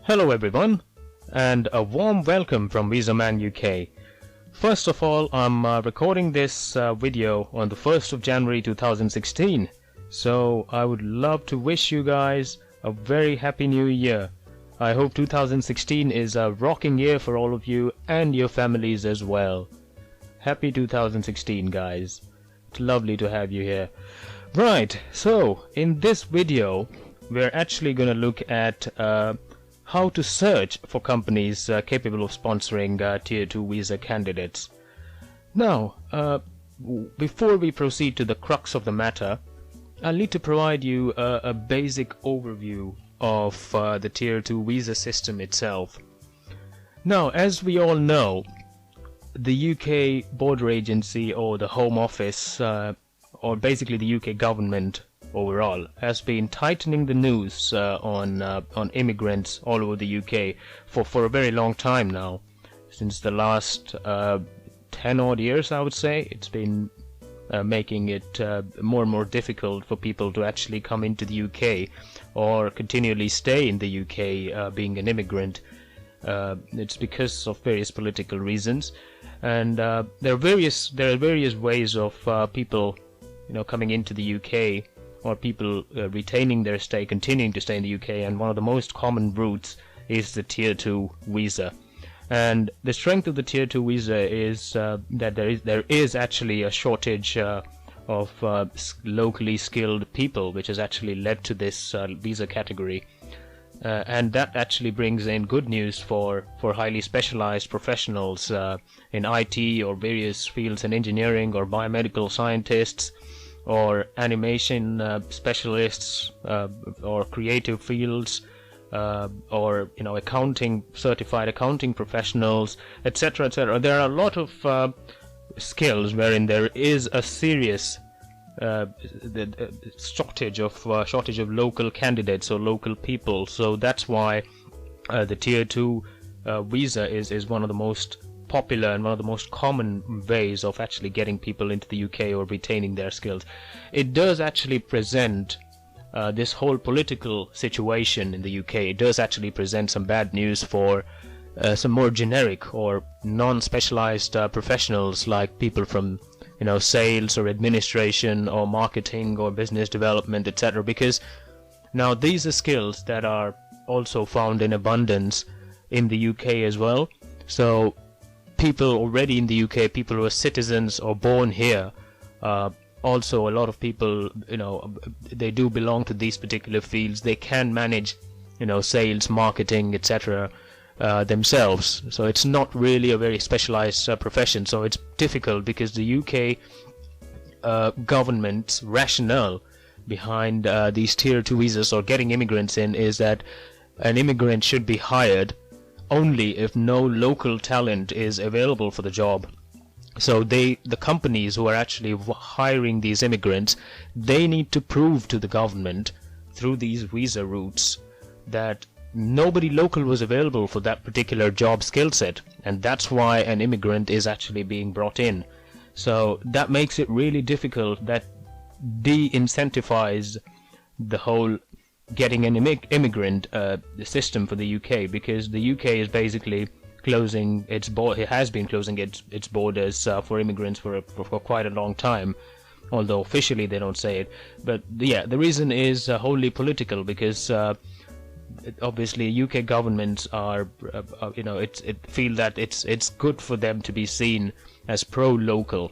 Hello everyone, and a warm welcome from VisaManUK. First of all, I'm recording this video on the 1st of January 2016, so I would love to wish you guys a very happy new year. I hope 2016 is a rocking year for all of you and your families as well. Happy 2016 guys, it's lovely to have you here. Right, so in this video we're actually going to look at how to search for companies capable of sponsoring Tier 2 visa candidates. Now, before we proceed to the crux of the matter, I'll need to provide you a basic overview of the Tier 2 visa system itself. Now, as we all know, the UK Border Agency, or the Home Office, or basically the UK government overall, has been tightening the noose on immigrants all over the UK for a very long time now. Since the last 10 odd years, I would say, it's been making it more and more difficult for people to actually come into the UK or continually stay in the UK being an immigrant. It's because of various political reasons, and there are various ways of people coming into the UK, or people retaining their stay, continuing to stay in the UK, and one of the most common routes is the Tier 2 visa. And the strength of the Tier 2 visa is that there is actually a shortage of locally skilled people, which has actually led to this visa category. And that actually brings in good news for highly specialized professionals in IT or various fields in engineering, or biomedical scientists, or animation specialists, or creative fields, or certified accounting professionals, etc., etc. There are a lot of skills wherein there is a serious shortage of local candidates or local people. So that's why the Tier 2 visa is one of the most popular and one of the most common ways of actually getting people into the UK or retaining their skills. It does actually present this whole political situation in the UK. It does actually present some bad news for some more generic or non-specialized professionals, like people from sales or administration or marketing or business development, etc. Because now these are skills that are also found in abundance in the UK as well. So people already in the UK, people who are citizens or born here, also a lot of people, they do belong to these particular fields. They can manage, sales, marketing, etc. Themselves. So it's not really a very specialized profession. So it's difficult because the UK government's rationale behind these Tier 2 visas or getting immigrants in is that an immigrant should be hired only if no local talent is available for the job. So the companies who are actually hiring these immigrants, they need to prove to the government through these visa routes that nobody local was available for that particular job skill set, and that's why an immigrant is actually being brought in. So that makes it really difficult, that de-incentivize the whole getting an immigrant system for the UK, because the UK is basically closing its it has been closing its borders for immigrants for quite a long time, although officially they don't say it. But yeah, the reason is wholly political, because obviously UK governments are feel that it's good for them to be seen as pro-local.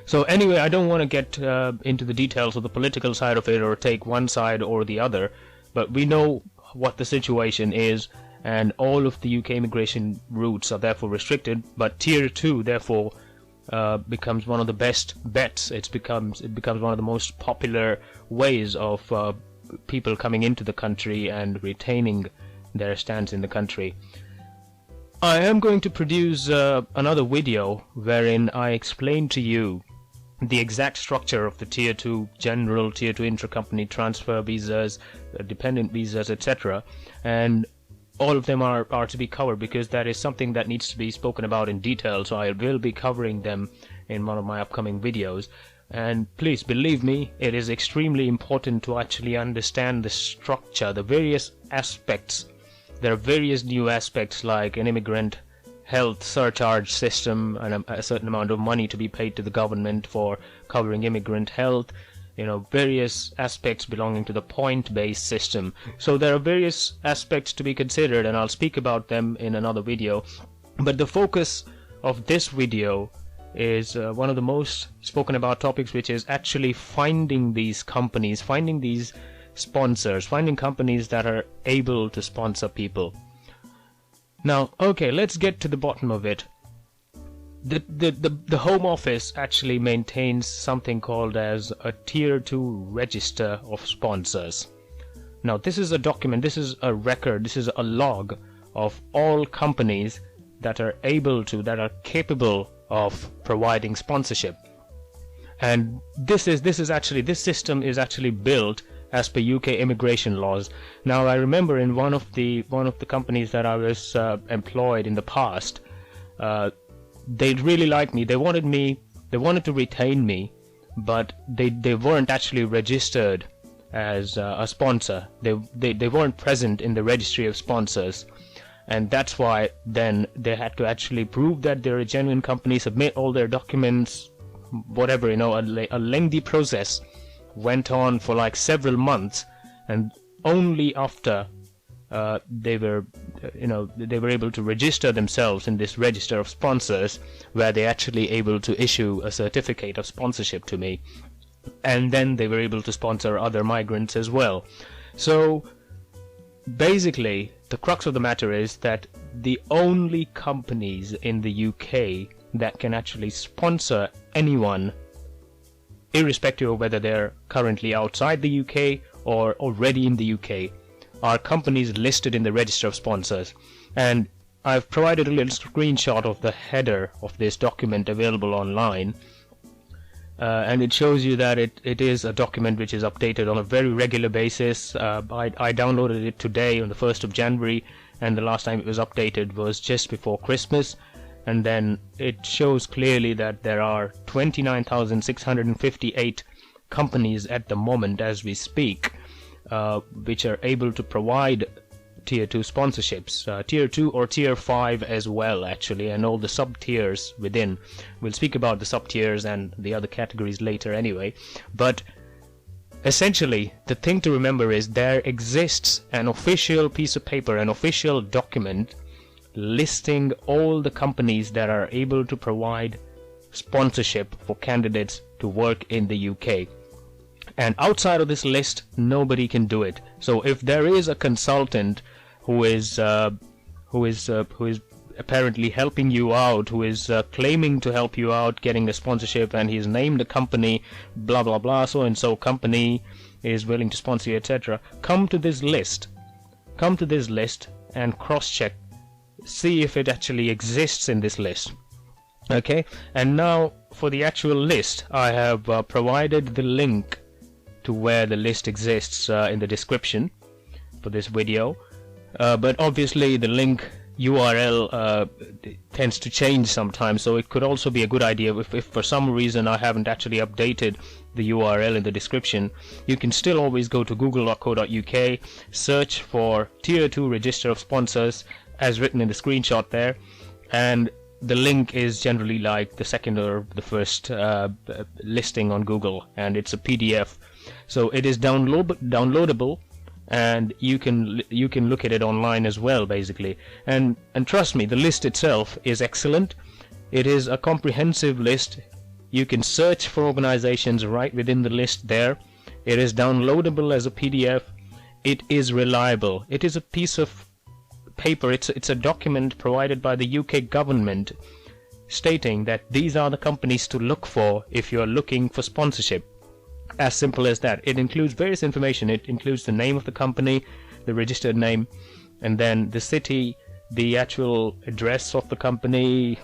So anyway, I don't want to get into the details of the political side of it or take one side or the other, but we know what the situation is, and all of the UK immigration routes are therefore restricted, but Tier 2 therefore becomes one of the best bets. It becomes one of the most popular ways of people coming into the country and retaining their stance in the country. I am going to produce another video wherein I explain to you the exact structure of the Tier 2 general, Tier 2 intra-company transfer visas, dependent visas, etc. And all of them are to be covered, because that is something that needs to be spoken about in detail. So I will be covering them in one of my upcoming videos. And please believe me, it is extremely important to actually understand the structure, the various aspects there are various new aspects like an immigrant health surcharge system and a certain amount of money to be paid to the government for covering immigrant health, various aspects belonging to the point-based system. So there are various aspects to be considered, and I'll speak about them in another video. But the focus of this video is one of the most spoken about topics, which is actually finding these companies, finding these sponsors, finding companies that are able to sponsor people. Now, okay, let's get to the bottom of it. The Home Office actually maintains something called as a Tier 2 register of sponsors. Now, this is a document, this is a record, this is a log of all companies that are capable of providing sponsorship. And this system is actually built as per UK immigration laws. Now, I remember in one of the companies that I was employed in the past, they really liked me. They wanted to retain me, but they weren't actually registered as a sponsor. They weren't present in the registry of sponsors, and that's why then they had to actually prove that they're a genuine company, submit all their documents, whatever. A lengthy process went on for like several months, and only after they were able to register themselves in this register of sponsors were they actually able to issue a certificate of sponsorship to me, and then they were able to sponsor other migrants as well. So basically the crux of the matter is that the only companies in the UK that can actually sponsor anyone, irrespective of whether they're currently outside the UK or already in the UK, are companies listed in the register of sponsors. And I've provided a little screenshot of the header of this document available online, and it shows you that it is a document which is updated on a very regular basis. I downloaded it today on the 1st of January, and the last time it was updated was just before Christmas. And then it shows clearly that there are 29,658 companies at the moment as we speak, which are able to provide Tier 2 sponsorships, Tier 2 or Tier 5 as well actually, and all the sub-tiers within. We'll speak about the sub-tiers and the other categories later anyway. But essentially the thing to remember is there exists an official piece of paper, an official document listing all the companies that are able to provide sponsorship for candidates to work in the UK. And outside of this list, nobody can do it. So if there is a consultant who is apparently helping you out, who is claiming to help you out getting a sponsorship, and he's named a company, blah blah blah, so and so company is willing to sponsor you, etc., come to this list and cross-check, see if it actually exists in this list. Okay, and now for the actual list, I have provided the link to where the list exists in the description for this video, but obviously the link URL tends to change sometimes, so it could also be a good idea if for some reason I haven't actually updated the URL in the description. You can still always go to google.co.uk, search for Tier 2 Register of Sponsors as written in the screenshot there, and the link is generally like the second or the first listing on Google, and it's a PDF, so it is downloadable, and you can look at it online as well basically. And trust me, the list itself is excellent. It is a comprehensive list. You can search for organizations right within the list there. It is downloadable as a PDF. It is reliable. It is a piece of paper, it's a document provided by the UK government stating that these are the companies to look for if you're looking for sponsorship. As simple as that. It includes various information. It includes the name of the company, the registered name, and then the city, the actual address of the company,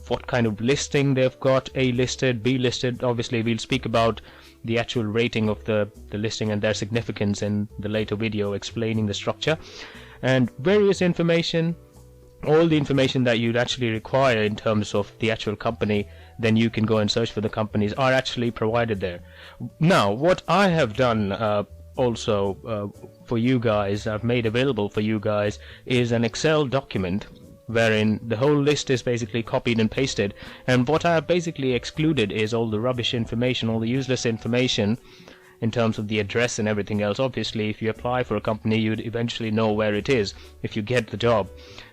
what kind of listing they've got, A listed, B listed. Obviously we'll speak about the actual rating of the listing and their significance in the later video explaining the structure. And various information, all the information that you'd actually require in terms of the actual company, then you can go and search for the companies, are actually provided there. Now, what I have done also for you guys, I've made available for you guys, is an Excel document wherein the whole list is basically copied and pasted, and what I have basically excluded is all the rubbish information, all the useless information in terms of the address and everything else. Obviously, if you apply for a company, you'd eventually know where it is if you get the job.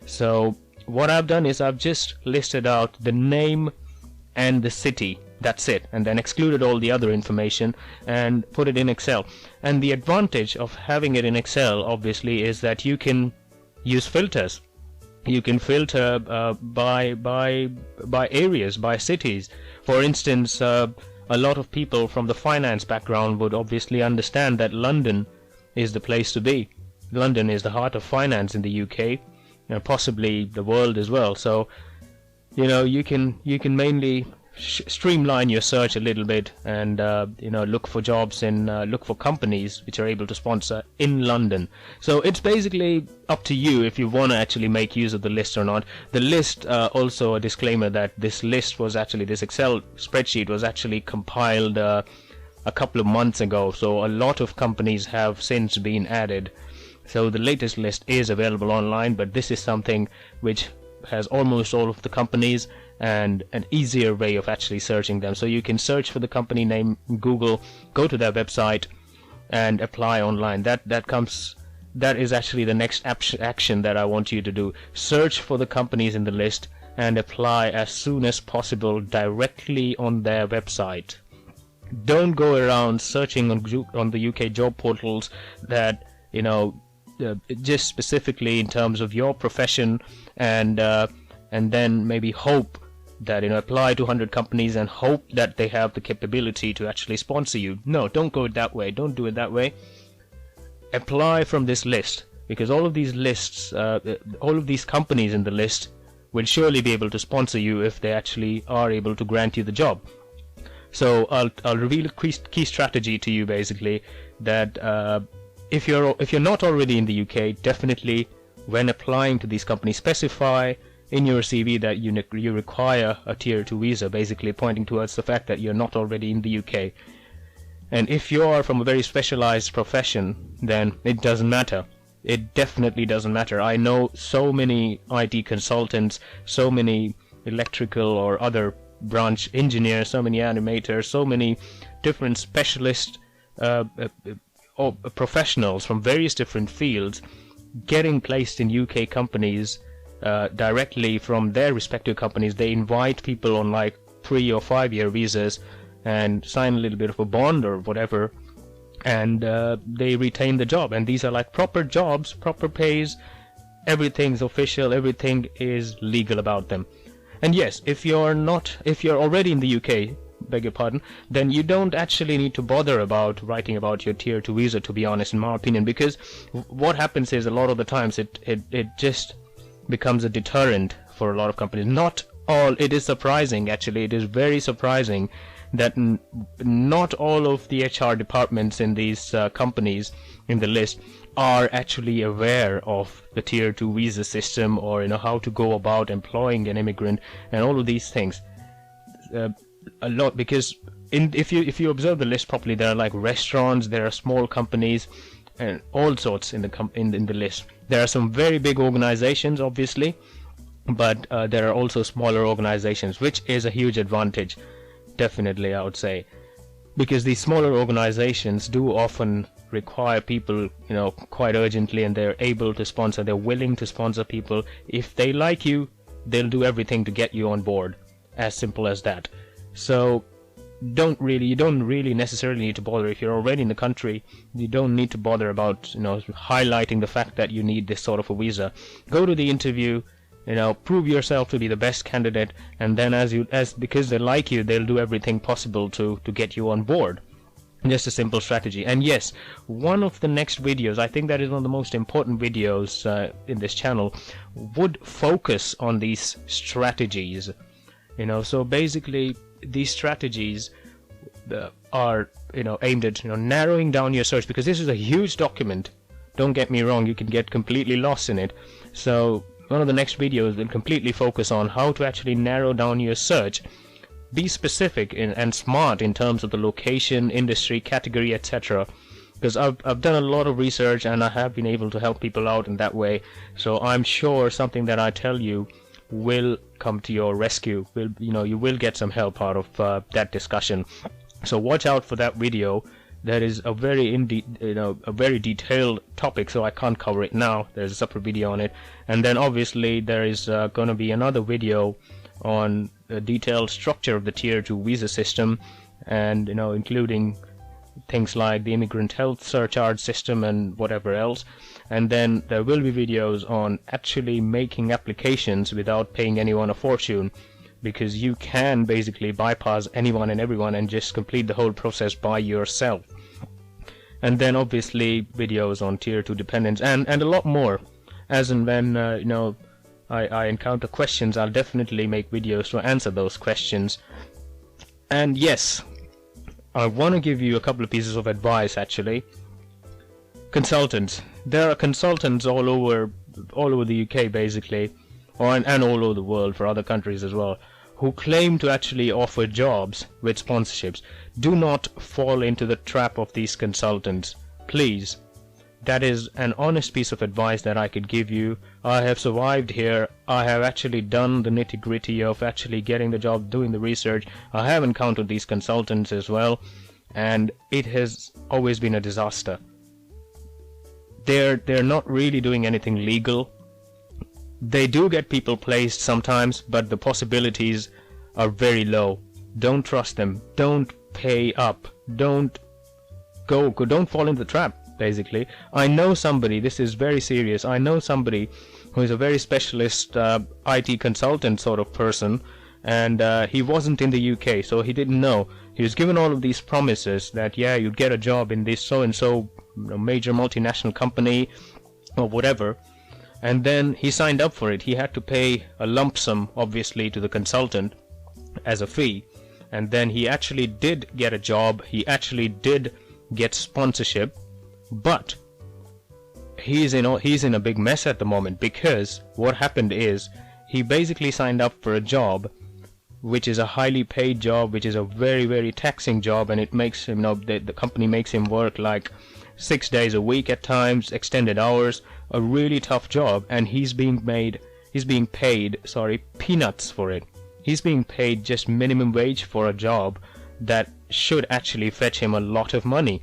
So what I've done is I've just listed out the name and the city, that's it, and then excluded all the other information and put it in Excel. And the advantage of having it in Excel, obviously, is that you can use filters. You can filter by areas, by cities. For instance, a lot of people from the finance background would obviously understand that London is the place to be. London is the heart of finance in the UK, and possibly the world as well. So, you know, you can mainly streamline your search a little bit, and look for jobs in look for companies which are able to sponsor in London. So it's basically up to you if you want to actually make use of the list or not. The list, also a disclaimer that this list was actually, this Excel spreadsheet was actually compiled a couple of months ago, so a lot of companies have since been added. So the latest list is available online, but this is something which has almost all of the companies and an easier way of actually searching them. So you can search for the company name in Google, go to their website and apply online. That is actually the next action that I want you to do. Search for the companies in the list and apply as soon as possible directly on their website. Don't go around searching on the UK job portals that, just specifically in terms of your profession, and then maybe hope that, apply to 100 companies and hope that they have the capability to actually sponsor you. No, don't go that way. Don't do it that way. Apply from this list, because all of these lists, all of these companies in the list will surely be able to sponsor you if they actually are able to grant you the job. So I'll reveal a key strategy to you, basically, that if you're not already in the UK, definitely when applying to these companies, specify in your CV that you require a tier 2 visa, basically pointing towards the fact that you're not already in the UK. And if you are from a very specialized profession, then it doesn't matter. It definitely doesn't matter. I know so many IT consultants, so many electrical or other branch engineers, so many animators, so many different specialist professionals from various different fields getting placed in UK companies directly from their respective companies. They invite people on like 3 or 5 year visas and sign a little bit of a bond or whatever, and they retain the job. And these are like proper jobs, proper pays, everything's official, everything is legal about them. And yes, if you're already in the UK, beg your pardon, then you don't actually need to bother about writing about your tier 2 visa, to be honest, in my opinion, because what happens is a lot of the times it just becomes a deterrent for a lot of companies. Not all. It is surprising, actually, it is very surprising that not all of the HR departments in these companies in the list are actually aware of the tier 2 visa system, or how to go about employing an immigrant and all of these things. A lot, because if you observe the list properly, there are like restaurants, there are small companies, and all sorts in the list. There are some very big organizations, obviously, but there are also smaller organizations, which is a huge advantage, definitely, I would say, because these smaller organizations do often require people, quite urgently, and they're able to sponsor. They're willing to sponsor people. If they like you, they'll do everything to get you on board. As simple as that. So you don't really necessarily need to bother. If you're already in the country, you don't need to bother about highlighting the fact that you need this sort of a visa. Go to the interview, prove yourself to be the best candidate, and then because they like you, they'll do everything possible to get you on board. Just a simple strategy. And yes, one of the next videos, I think that is one of the most important videos in this channel, would focus on these strategies. So basically these strategies are aimed at narrowing down your search, because this is a huge document. Don't get me wrong, you can get completely lost in it. So one of the next videos will completely focus on how to actually narrow down your search. Be specific and smart in terms of the location, industry, category, etc., because I've done a lot of research and I have been able to help people out in that way. So I'm sure something that I tell you will come to your rescue. You will get some help out of that discussion. So watch out for that video. That is a very a very detailed topic, so I can't cover it now. There's a separate video on it, and then obviously there is going to be another video on the detailed structure of the Tier 2 visa system, and including things like the immigrant health surcharge system and whatever else. And then there will be videos on actually making applications without paying anyone a fortune, because you can basically bypass anyone and everyone and just complete the whole process by yourself. And then obviously videos on Tier 2 dependents and a lot more. As and when I encounter questions, I'll definitely make videos to answer those questions. And yes, I want to give you a couple of pieces of advice actually. Consultants. There are consultants all over the UK basically, and all over the world for other countries as well, who claim to actually offer jobs with sponsorships. Do not fall into the trap of these consultants, please. That is an honest piece of advice that I could give you. I have survived here. I have actually done the nitty-gritty of actually getting the job, doing the research. I have encountered these consultants as well, and it has always been a disaster. They're not really doing anything legal. They do get people placed sometimes, but the possibilities are very low. Don't trust them. Don't pay up. Don't fall into the trap, basically. I know somebody, this is very serious, I know somebody who is a very specialist IT consultant sort of person, and he wasn't in the UK, so he didn't know. He was given all of these promises that, yeah, you'd get a job in this so-and-so major multinational company or whatever, and then he signed up for it. He had to pay a lump sum, obviously, to the consultant as a fee, and then he actually did get a job. He actually did get sponsorship, but he's in a big mess at the moment, because what happened is he basically signed up for a job which is a highly paid job, which is a very, very taxing job, and it makes him, the company makes him work like 6 days a week at times, extended hours, a really tough job, and he's being paid peanuts for it. He's being paid just minimum wage for a job that should actually fetch him a lot of money.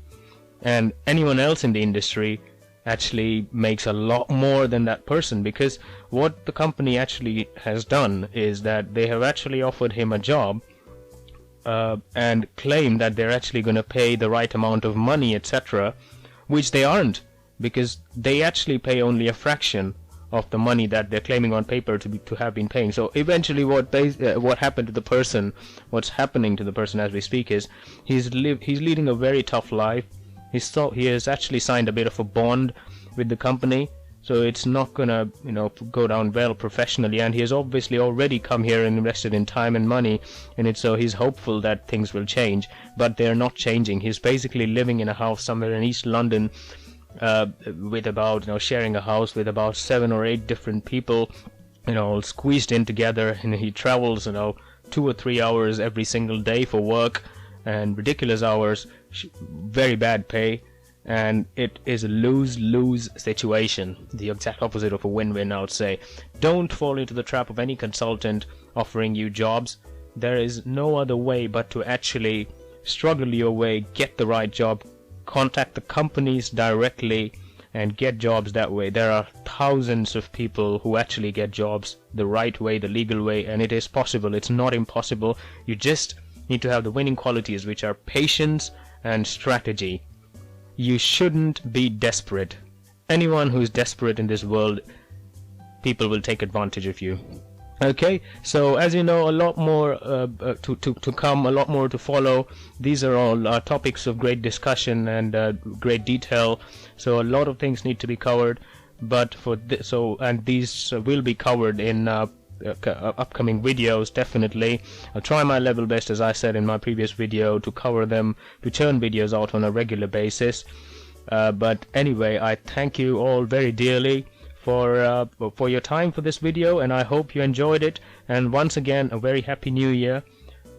And anyone else in the industry actually makes a lot more than that person, because what the company actually has done is that they have actually offered him a job and claim that they're actually going to pay the right amount of money, etc., which they aren't, because they actually pay only a fraction of the money that they're claiming on paper to have been paying. So eventually what happened to the person, what's happening to the person as we speak, is he's leading a very tough life. He has actually signed a bit of a bond with the company, so it's not gonna go down well professionally, and he has obviously already come here and invested in time and money in it, so he's hopeful that things will change, but they're not changing. He's basically living in a house somewhere in East London with about sharing a house with about 7 or 8 different people, all squeezed in together, and he travels 2 or 3 hours every single day for work, and ridiculous hours, very bad pay, and it is a lose-lose situation, the exact opposite of a win-win, I would say. Don't fall into the trap of any consultant offering you jobs. There is no other way but to actually struggle your way, get the right job, contact the companies directly, and get jobs that way. There are thousands of people who actually get jobs the right way, the legal way, and it is possible. It's not impossible. You just need to have the winning qualities, which are patience and strategy. You shouldn't be desperate. Anyone who's desperate in this world, people will take advantage of you. Okay, so as you know, a lot more to come, a lot more to follow. These are all topics of great discussion and great detail, so a lot of things need to be covered, but and these will be covered in upcoming videos, definitely. I'll try my level best, as I said in my previous video, to cover them, to churn videos out on a regular basis. But anyway, I thank you all very dearly for your time for this video, and I hope you enjoyed it. And once again, a very happy new year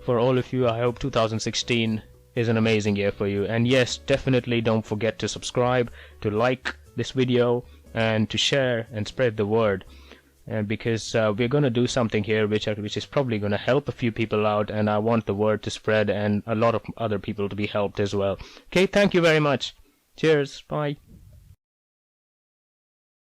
for all of you. I hope 2016 is an amazing year for you. And yes, definitely don't forget to subscribe, to like this video, and to share and spread the word. And because we're going to do something here which is probably going to help a few people out, and I want the word to spread and a lot of other people to be helped as well. Okay, thank you very much. Cheers. Bye.